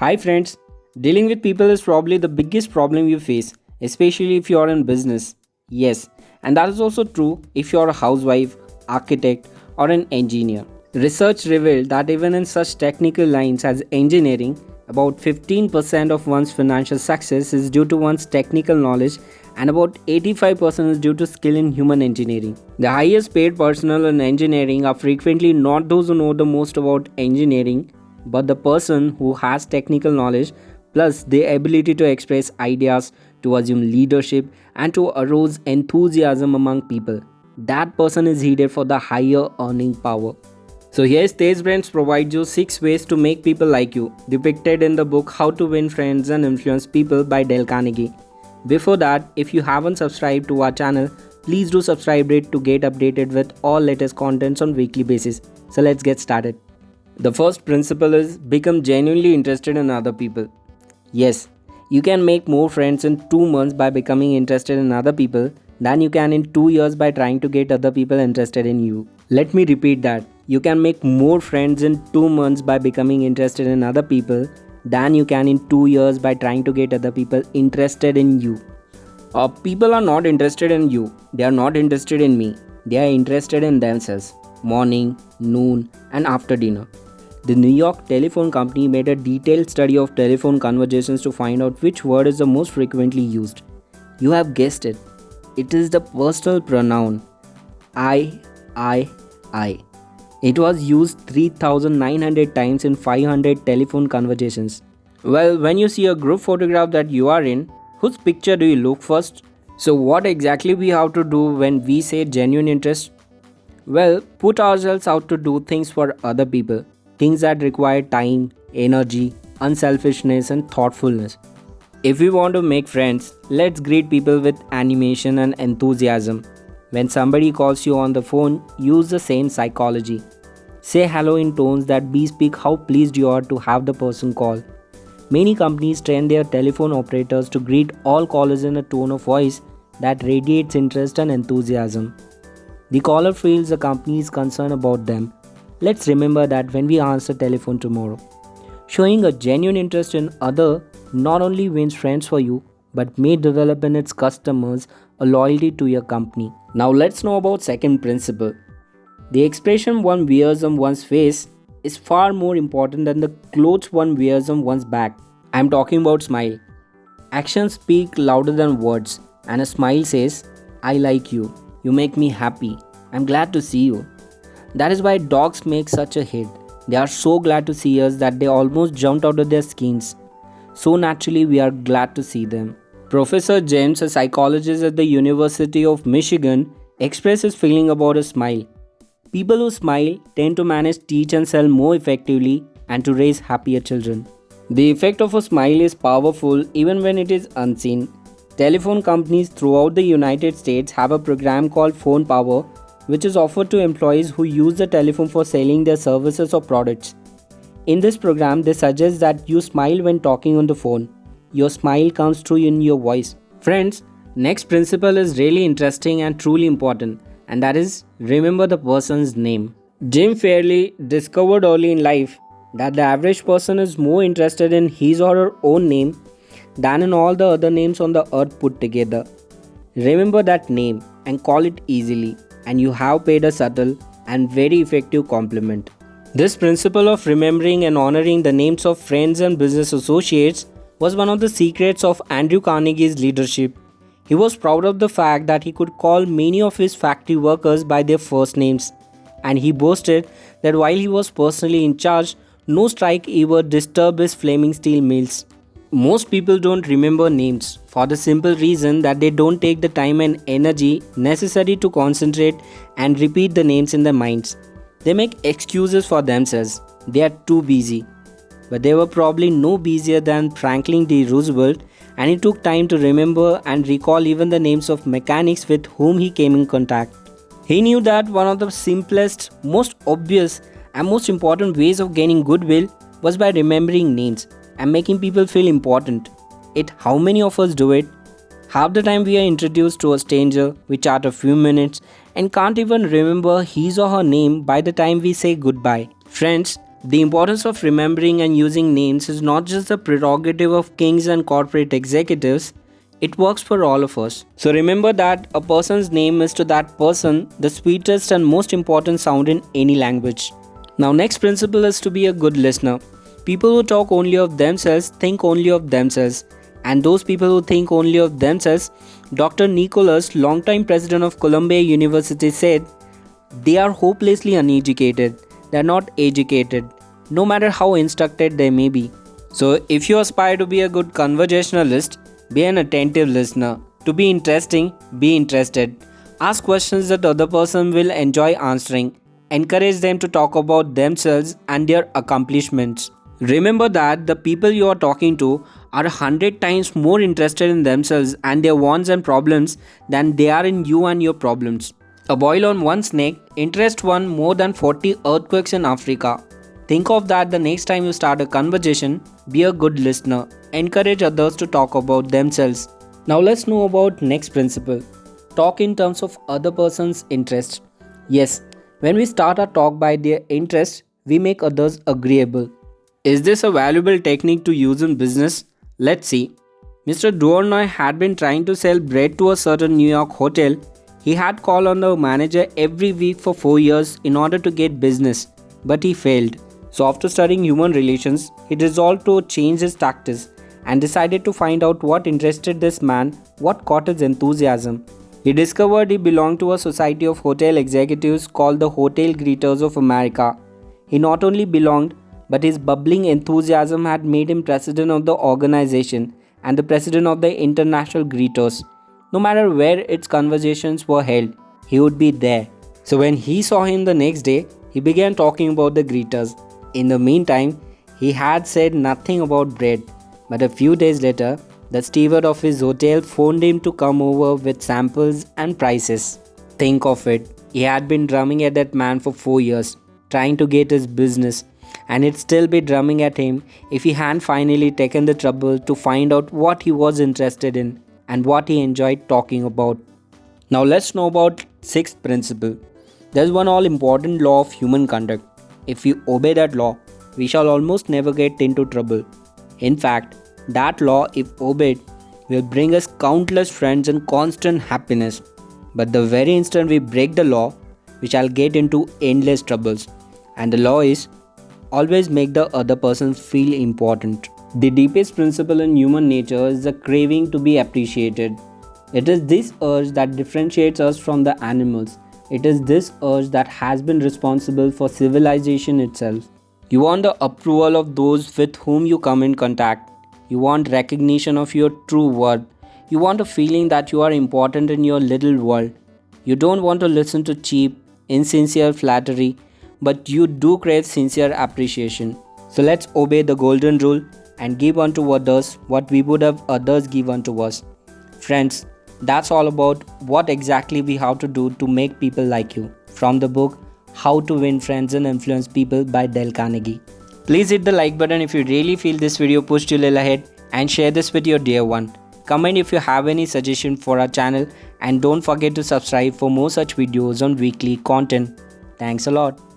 Hi friends, dealing with people is probably the biggest problem you face, especially if you are in business. Yes, and that is also true if you are a housewife, architect, or an engineer. Research revealed that even in such technical lines as engineering, about 15% of one's financial success is due to one's technical knowledge and about 85% is due to skill in human engineering. The highest paid personnel in engineering are frequently not those who know the most about engineering, but the person who has technical knowledge plus the ability to express ideas, to assume leadership, and to arouse enthusiasm among people. That person is needed for the higher earning power. So here's Tezbrains provides you 6 ways to make people like you, depicted in the book How to Win Friends and Influence People by Dale Carnegie. Before that, if you haven't subscribed to our channel, please do subscribe it to get updated with all latest contents on weekly basis. So let's get started. The first principle is become genuinely interested in other people. Yes, you can make more friends in 2 months by becoming interested in other people than you can in 2 years by trying to get other people interested in you. Let me repeat that. You can make more friends in 2 months by becoming interested in other people than you can in 2 years by trying to get other people interested in you. People are not interested in you. They are not interested in me. They are interested in themselves. Morning, noon, and after dinner. The New York Telephone Company made a detailed study of telephone conversations to find out which word is the most frequently used. You have guessed it. It is the personal pronoun I, I. It was used 3,900 times in 500 telephone conversations. Well, when you see a group photograph that you are in, whose picture do you look first? So what exactly we have to do when we say genuine interest? Well, put ourselves out to do things for other people. Things that require time, energy, unselfishness, and thoughtfulness. If we want to make friends, let's greet people with animation and enthusiasm. When somebody calls you on the phone, use the same psychology. Say hello in tones that bespeak how pleased you are to have the person call. Many companies train their telephone operators to greet all callers in a tone of voice that radiates interest and enthusiasm. The caller feels the company is concerned about them. Let's remember that when we answer telephone tomorrow. Showing a genuine interest in other not only wins friends for you, but may develop in its customers a loyalty to your company. Now let's know about second principle. The expression one wears on one's face is far more important than the clothes one wears on one's back. I'm talking about smile. Actions speak louder than words, and a smile says, I like you. You make me happy. I'm glad to see you. That is why dogs make such a hit. They are so glad to see us that they almost jumped out of their skins. So naturally, we are glad to see them. Professor James, a psychologist at the University of Michigan, expressed his feeling about a smile. People who smile tend to manage, teach, and sell more effectively and to raise happier children. The effect of a smile is powerful even when it is unseen. Telephone companies throughout the United States have a program called Phone Power, which is offered to employees who use the telephone for selling their services or products. In this program, they suggest that you smile when talking on the phone. Your smile comes through in your voice. Friends, next principle is really interesting and truly important, and that is remember the person's name. Jim Fairley discovered early in life that the average person is more interested in his or her own name than in all the other names on the earth put together. Remember that name and call it easily, and you have paid a subtle and very effective compliment. This principle of remembering and honoring the names of friends and business associates was one of the secrets of Andrew Carnegie's leadership. He was proud of the fact that he could call many of his factory workers by their first names, and he boasted that while he was personally in charge, no strike ever disturbed his flaming steel mills. Most people don't remember names for the simple reason that they don't take the time and energy necessary to concentrate and repeat the names in their minds. They make excuses for themselves. They are too busy. But they were probably no busier than Franklin D. Roosevelt, and it took time to remember and recall even the names of mechanics with whom he came in contact. He knew that one of the simplest, most obvious, and most important ways of gaining goodwill was by remembering names and making people feel important. Yet how many of us do it? Half the time we are introduced to a stranger, we chat a few minutes and can't even remember his or her name by the time we say goodbye. Friends, The importance of remembering and using names is not just the prerogative of kings and corporate executives, it works for all of us. So remember that a person's name is to that person the sweetest and most important sound in any language. Now, next principle is to be a good listener. People who talk only of themselves think only of themselves. And those people who think only of themselves, Dr. Nicholas, longtime president of Columbia University, said, they are hopelessly uneducated. They are not educated, no matter how instructed they may be. So, if you aspire to be a good conversationalist, be an attentive listener. To be interesting, be interested. Ask questions that the other person will enjoy answering. Encourage them to talk about themselves and their accomplishments. Remember that the people you are talking to are 100 times more interested in themselves and their wants and problems than they are in you and your problems. A boil on one snake interests one more than 40 earthquakes in Africa. Think of that the next time you start a conversation. Be a good listener. Encourage others to talk about themselves. Now let's know about next principle. Talk in terms of other person's interests. Yes, when we start our talk by their interests, we make others agreeable. Is this a valuable technique to use in business? Let's see. Mr. Dornoy had been trying to sell bread to a certain New York hotel. He had called on the manager every week for 4 years in order to get business, but he failed. So after studying human relations, he resolved to change his tactics and decided to find out what interested this man, what caught his enthusiasm. He discovered he belonged to a society of hotel executives called the Hotel Greeters of America. He not only belonged, but his bubbling enthusiasm had made him president of the organization and the president of the International Greeters. No matter where its conversations were held, he would be there. So when he saw him the next day, he began talking about the greeters. In the meantime, he had said nothing about bread, but a few days later, the steward of his hotel phoned him to come over with samples and prices. Think of it, he had been drumming at that man for 4 years, trying to get his business, and it'd still be drumming at him if he hadn't finally taken the trouble to find out what he was interested in and what he enjoyed talking about. Now let's know about sixth principle. There's one all important law of human conduct. If we obey that law, we shall almost never get into trouble. In fact, that law, if obeyed, will bring us countless friends and constant happiness. But the very instant we break the law, we shall get into endless troubles. And the law is, always make the other person feel important. The deepest principle in human nature is the craving to be appreciated. It is this urge that differentiates us from the animals. It is this urge that has been responsible for civilization itself. You want the approval of those with whom you come in contact. You want recognition of your true worth. You want a feeling that you are important in your little world. You don't want to listen to cheap, insincere flattery, but you do crave sincere appreciation. So let's obey the golden rule and give unto others what we would have others give unto us. Friends, that's all about what exactly we have to do to make people like you. From the book How to Win Friends and Influence People by Dale Carnegie. Please hit the like button if you really feel this video pushed you a little ahead, and share this with your dear one. Comment if you have any suggestion for our channel, and don't forget to subscribe for more such videos on weekly content. Thanks a lot.